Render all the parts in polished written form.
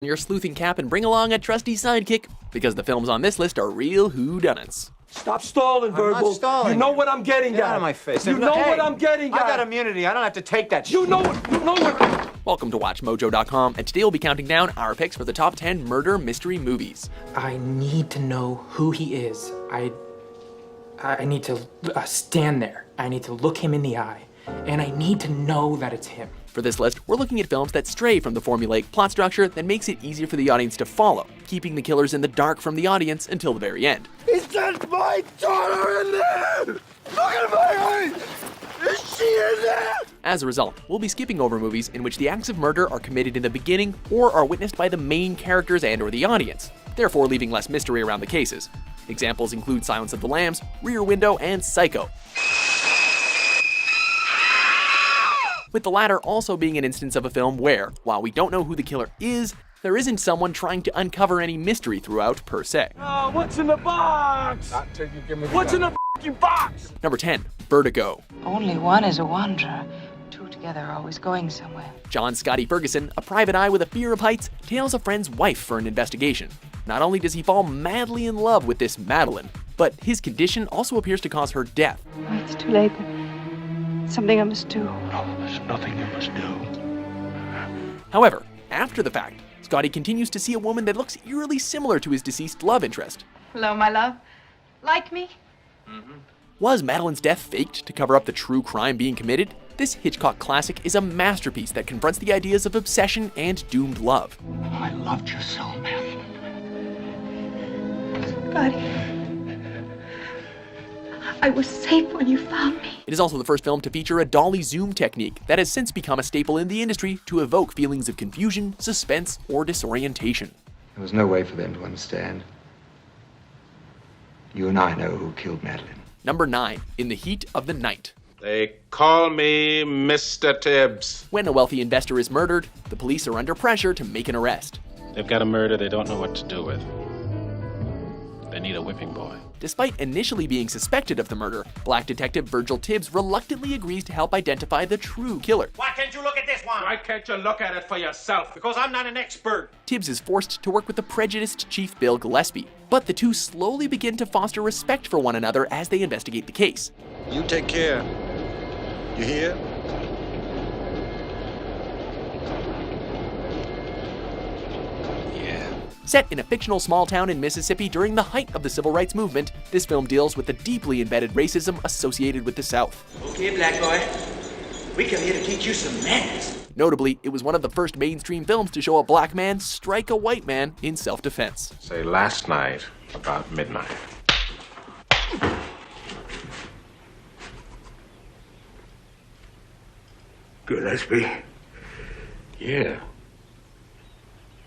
your sleuthing cap and bring along a trusty sidekick, because the films on this list are real whodunits. Stop stalling, Verbal. I'm not stalling. You know what I'm getting Get at. out of my face. You know what I'm getting at. I got immunity. I don't have to take that shit. You know what. Welcome to WatchMojo.com, and today we'll be counting down our picks for the top 10 murder mystery movies. I need to know who he is. I need to stand there. I need to look him in the eye. And I need to know that it's him. For this list, we're looking at films that stray from the formulaic plot structure that makes it easier for the audience to follow, keeping the killers in the dark from the audience until the very end. Is that my daughter in there? Look at my eyes! Is she in there? As a result, we'll be skipping over movies in which the acts of murder are committed in the beginning or are witnessed by the main characters and/or the audience, therefore leaving less mystery around the cases. Examples include Silence of the Lambs, Rear Window, and Psycho, with the latter also being an instance of a film where, while we don't know who the killer is, there isn't someone trying to uncover any mystery throughout per se. Oh, what's in the box? Not till you give me What's in the f***ing box? Number 10, Vertigo. Only one is a wanderer. Two together are always going somewhere. John Scotty Ferguson, a private eye with a fear of heights, tails a friend's wife for an investigation. Not only does he fall madly in love with this Madeline, but his condition also appears to cause her death. Oh, it's too late. Something I must do. No, there's nothing you must do. However, after the fact, Scotty continues to see a woman that looks eerily similar to his deceased love interest. Hello, my love. Like me? Was Madeline's death faked to cover up the true crime being committed? This Hitchcock classic is a masterpiece that confronts the ideas of obsession and doomed love. I loved you so, man. Scotty. I was safe when you found me. It is also the first film to feature a dolly zoom technique that has since become a staple in the industry to evoke feelings of confusion, suspense, or disorientation. There was no way for them to understand. You and I know who killed Madeline. Number 9, In the Heat of the Night. They call me Mr. Tibbs. When a wealthy investor is murdered, the police are under pressure to make an arrest. They've got a murder they don't know what to do with. They need a whipping boy. Despite initially being suspected of the murder, Black Detective Virgil Tibbs reluctantly agrees to help identify the true killer. Why can't you look at this one? Why can't you look at it for yourself? Because I'm not an expert. Tibbs is forced to work with the prejudiced Chief Bill Gillespie, but the two slowly begin to foster respect for one another as they investigate the case. You take care. You hear? Set in a fictional small town in Mississippi during the height of the civil rights movement, this film deals with the deeply embedded racism associated with the South. Okay, black boy. We come here to teach you some manners. Notably, it was one of the first mainstream films to show a black man strike a white man in self-defense. Say last night, about midnight. Gillespie. Yeah.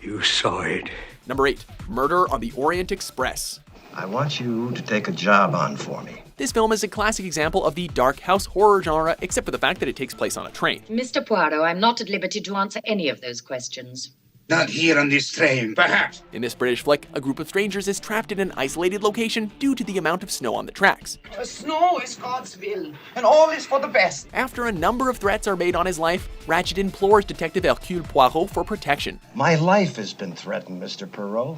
You saw it. Number 8, Murder on the Orient Express. I want you to take a job on for me. This film is a classic example of the dark house horror genre, except for the fact that it takes place on a train. Mr. Poirot, I'm not at liberty to answer any of those questions. Not here on this train, perhaps. In this British flick, a group of strangers is trapped in an isolated location due to the amount of snow on the tracks. Snow is God's will, and all is for the best. After a number of threats are made on his life, Ratchet implores Detective Hercule Poirot for protection. My life has been threatened, Mr. Perot.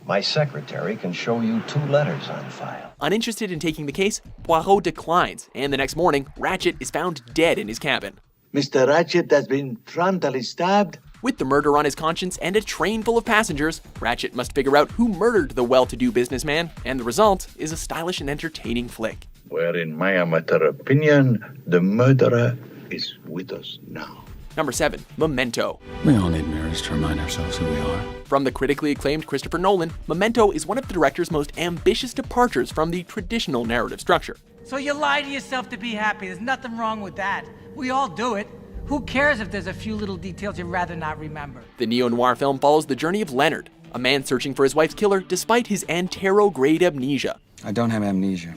My secretary can show you 2 letters on file. Uninterested in taking the case, Poirot declines, and the next morning, Ratchet is found dead in his cabin. Mr. Ratchet has been frontally stabbed. With the murder on his conscience and a train full of passengers, Ratchet must figure out who murdered the well-to-do businessman, and the result is a stylish and entertaining flick. Where, in my amateur opinion, the murderer is with us now. Number 7, Memento. We all need mirrors to remind ourselves who we are. From the critically acclaimed Christopher Nolan, Memento is one of the director's most ambitious departures from the traditional narrative structure. So you lie to yourself to be happy. There's nothing wrong with that. We all do it. Who cares if there's a few little details you'd rather not remember? The neo-noir film follows the journey of Leonard, a man searching for his wife's killer despite his Antero-grade amnesia. I don't have amnesia.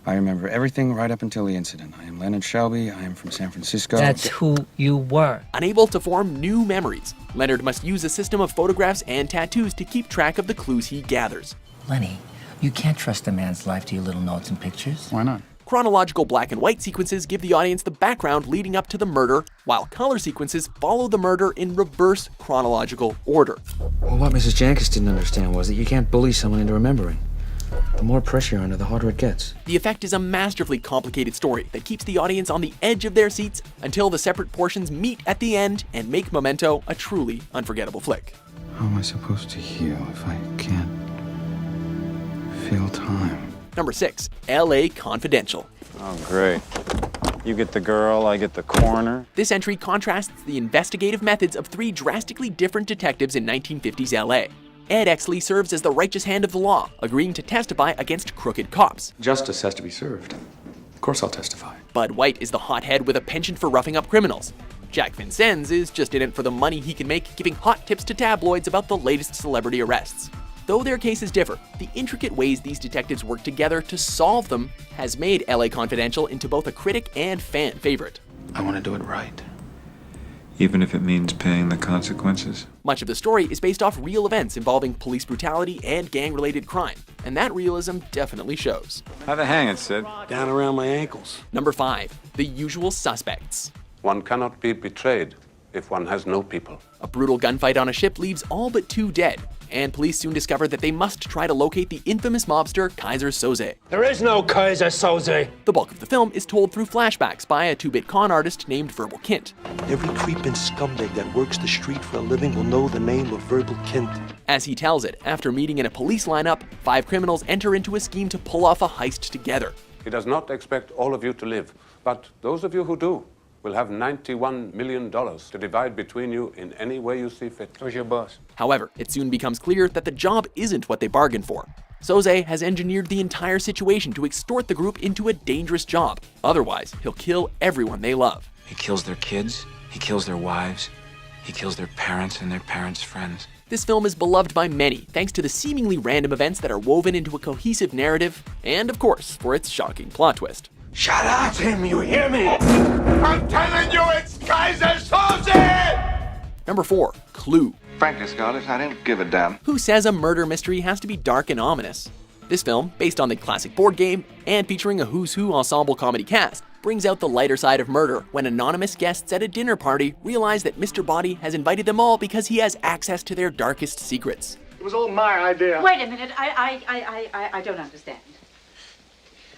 I remember everything right up until the incident. I am Leonard Shelby. I am from San Francisco. That's who you were. Unable to form new memories, Leonard must use a system of photographs and tattoos to keep track of the clues he gathers. Lenny, you can't trust a man's life to your little notes and pictures. Why not? Chronological black and white sequences give the audience the background leading up to the murder, while color sequences follow the murder in reverse chronological order. Well, what Mrs. Jankis didn't understand was that you can't bully someone into remembering. The more pressure you're under, the harder it gets. The effect is a masterfully complicated story that keeps the audience on the edge of their seats until the separate portions meet at the end and make Memento a truly unforgettable flick. How am I supposed to heal if I can't feel time? Number 6, LA Confidential. Oh, great. You get the girl, I get the coroner. This entry contrasts the investigative methods of 3 drastically different detectives in 1950s LA. Ed Exley serves as the righteous hand of the law, agreeing to testify against crooked cops. Justice has to be served. Of course I'll testify. Bud White is the hothead with a penchant for roughing up criminals. Jack Vincennes is just in it for the money he can make giving hot tips to tabloids about the latest celebrity arrests. Though their cases differ, the intricate ways these detectives work together to solve them has made LA Confidential into both a critic and fan favorite. I want to do it right. Even if it means paying the consequences. Much of the story is based off real events involving police brutality and gang-related crime, and that realism definitely shows. How'd it hang it, Sid? Down around my ankles. Number 5, The Usual Suspects. One cannot be betrayed if one has no people. A brutal gunfight on a ship leaves all but 2 dead, and police soon discover that they must try to locate the infamous mobster Kaiser Soze. There is no Kaiser Soze. The bulk of the film is told through flashbacks by a 2-bit con artist named Verbal Kint. Every creeping scumbag that works the street for a living will know the name of Verbal Kint. As he tells it, after meeting in a police lineup, 5 criminals enter into a scheme to pull off a heist together. He does not expect all of you to live, but those of you who do will have $91 million to divide between you in any way you see fit. Who's your boss? However, it soon becomes clear that the job isn't what they bargained for. Soze has engineered the entire situation to extort the group into a dangerous job. Otherwise, he'll kill everyone they love. He kills their kids, he kills their wives, he kills their parents and their parents' friends. This film is beloved by many thanks to the seemingly random events that are woven into a cohesive narrative, and of course, for its shocking plot twist. Shut up, Tim, you hear me? I'm telling you it's Kaiser Soze! Number 4, Clue. Frankly, Scarlett, I don't give a damn. Who says a murder mystery has to be dark and ominous? This film, based on the classic board game and featuring a who's who ensemble comedy cast, brings out the lighter side of murder when anonymous guests at a dinner party realize that Mr. Body has invited them all because he has access to their darkest secrets. It was all my idea. Wait a minute, I don't understand.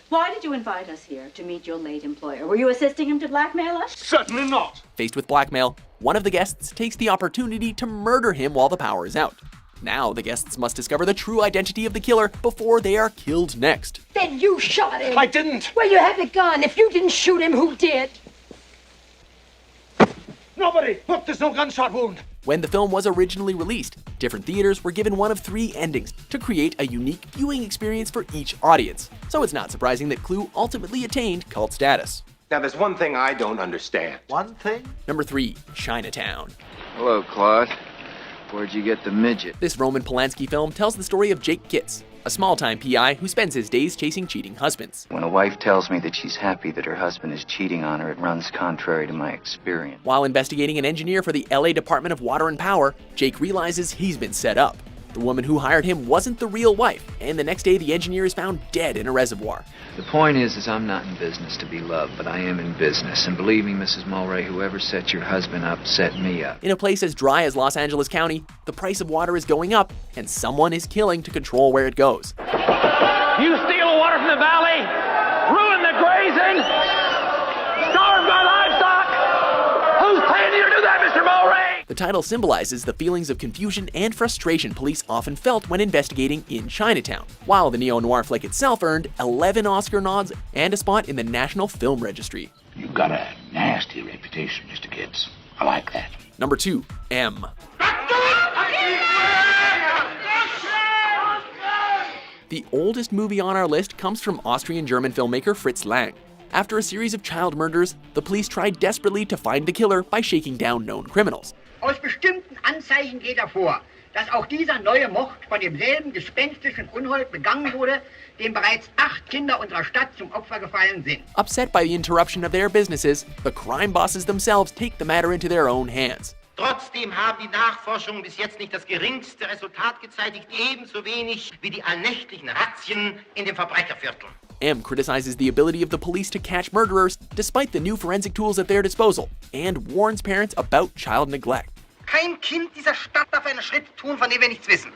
Why did you invite us here to meet your late employer? Were you assisting him to blackmail us? Certainly not. Faced with blackmail, one of the guests takes the opportunity to murder him while the power is out. Now the guests must discover the true identity of the killer before they are killed next. Then you shot him. I didn't. Well, you had the gun. If you didn't shoot him, who did? Nobody. Look, there's no gunshot wound. When the film was originally released, different theaters were given one of 3 endings to create a unique viewing experience for each audience. So it's not surprising that Clue ultimately attained cult status. Now, there's one thing I don't understand. One thing? Number 3, Chinatown. Hello, Claude. Where'd you get the midget? This Roman Polanski film tells the story of Jake Kitts, a small-time PI who spends his days chasing cheating husbands. When a wife tells me that she's happy that her husband is cheating on her, it runs contrary to my experience. While investigating an engineer for the LA Department of Water and Power, Jake realizes he's been set up. The woman who hired him wasn't the real wife, and the next day the engineer is found dead in a reservoir. The point is I'm not in business to be loved, but I am in business. And believe me, Mrs. Mulray, whoever set your husband up set me up. In a place as dry as Los Angeles County, the price of water is going up, and someone is killing to control where it goes. You steal the water from the valley, ruin the grazing, starve my livestock. Who's paying you to do that, Mr. Mulray? The title symbolizes the feelings of confusion and frustration police often felt when investigating in Chinatown, while the neo-noir flick itself earned 11 Oscar nods and a spot in the National Film Registry. You've got a nasty reputation, Mr. Gibbs. I like that. Number 2, M. The oldest movie on our list comes from Austrian-German filmmaker Fritz Lang. After a series of child murders, the police tried desperately to find the killer by shaking down known criminals. Aus bestimmten Anzeichen geht hervor, dass auch dieser neue Mord von demselben gespenstischen Unhold begangen wurde, dem bereits 8 Kinder unserer Stadt zum Opfer gefallen sind. Upset by the interruption of their businesses, the crime bosses themselves take the matter into their own hands. Trotzdem haben die Nachforschungen bis jetzt nicht das geringste Resultat gezeitigt, ebenso wenig wie die allnächtlichen Razzien in den Verbrechervierteln. M criticizes the ability of the police to catch murderers despite the new forensic tools at their disposal and warns parents about child neglect. Kein Kind dieser Stadt darf einen Schritt tun, von dem wir nichts wissen.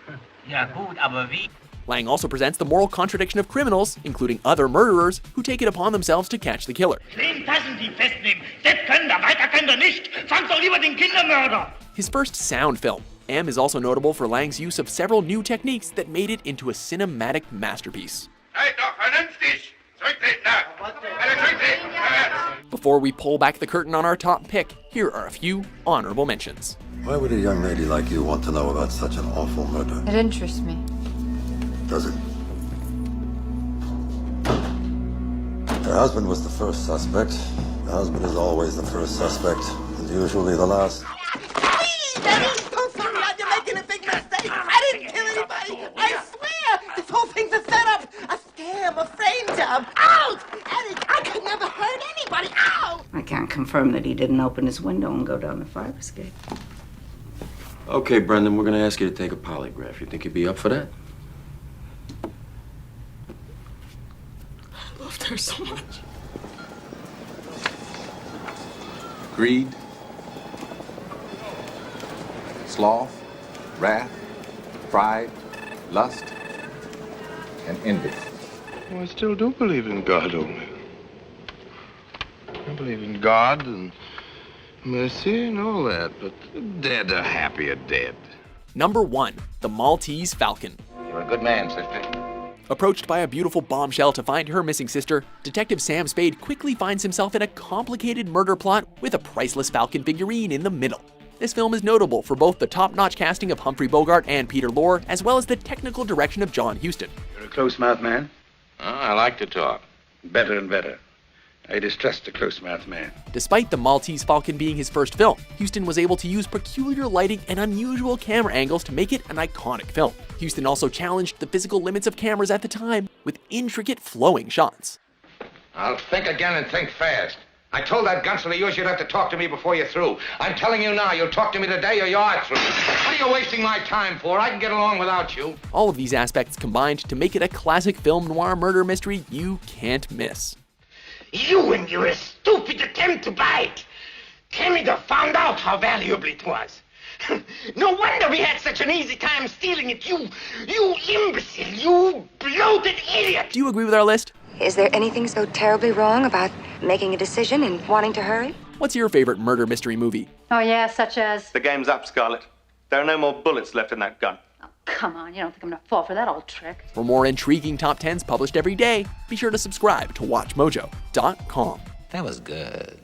Ja gut, aber wie? Lang also presents the moral contradiction of criminals, including other murderers, who take it upon themselves to catch the killer. Den Taschendieb festnehmen. Das können wir, weiter können wir nicht. Fangt doch lieber den Kindermörder. His first sound film, M is also notable for Lang's use of several new techniques that made it into a cinematic masterpiece. Seid doch vernünftig! Zurücktreten da! Alle zurücktreten! Before we pull back the curtain on our top pick, here are a few honorable mentions. Why would a young lady like you want to know about such an awful murder? It interests me. Does it? Her husband was the first suspect. The husband is always the first suspect, and usually the last. Please, Eddie! Don't tell me you're making a big mistake! I didn't kill anybody! I swear! This whole thing's a setup! A scam, a frame job! Out! Eddie, I could never hurt anybody! Out! I can't confirm that he didn't open his window and go down the fire escape. Okay, Brendan, we're gonna ask you to take a polygraph. You think you'd be up for that? I loved her so much. Greed, sloth, wrath, pride, lust, and envy. Well, I still do believe in God, only. I believe in God and mercy and all that, but the dead are happier dead. Number 1, the Maltese Falcon. You're a good man, sister. Approached by a beautiful bombshell to find her missing sister, Detective Sam Spade quickly finds himself in a complicated murder plot with a priceless Falcon figurine in the middle. This film is notable for both the top-notch casting of Humphrey Bogart and Peter Lorre, as well as the technical direction of John Huston. You're a close-mouthed man? Oh, I like to talk. Better and better. I distrust a close-mouthed man. Despite the Maltese Falcon being his first film, Huston was able to use peculiar lighting and unusual camera angles to make it an iconic film. Huston also challenged the physical limits of cameras at the time with intricate flowing shots. I'll think again and think fast. I told that gunsel of yours you'd have to talk to me before you're through. I'm telling you now, you'll talk to me today or you're through. What are you wasting my time for? I can get along without you. All of these aspects combined to make it a classic film noir murder mystery you can't miss. You and your stupid attempt to bite! Temida found out how valuable it was. No wonder we had such an easy time stealing it. You imbecile, you bloated idiot! Do you agree with our list? Is there anything so terribly wrong about making a decision and wanting to hurry? What's your favorite murder mystery movie? Oh, yeah, such as... The game's up, Scarlett. There are no more bullets left in that gun. Oh, come on, you don't think I'm gonna fall for that old trick? For more intriguing top 10s published every day, be sure to subscribe to WatchMojo.com. That was good.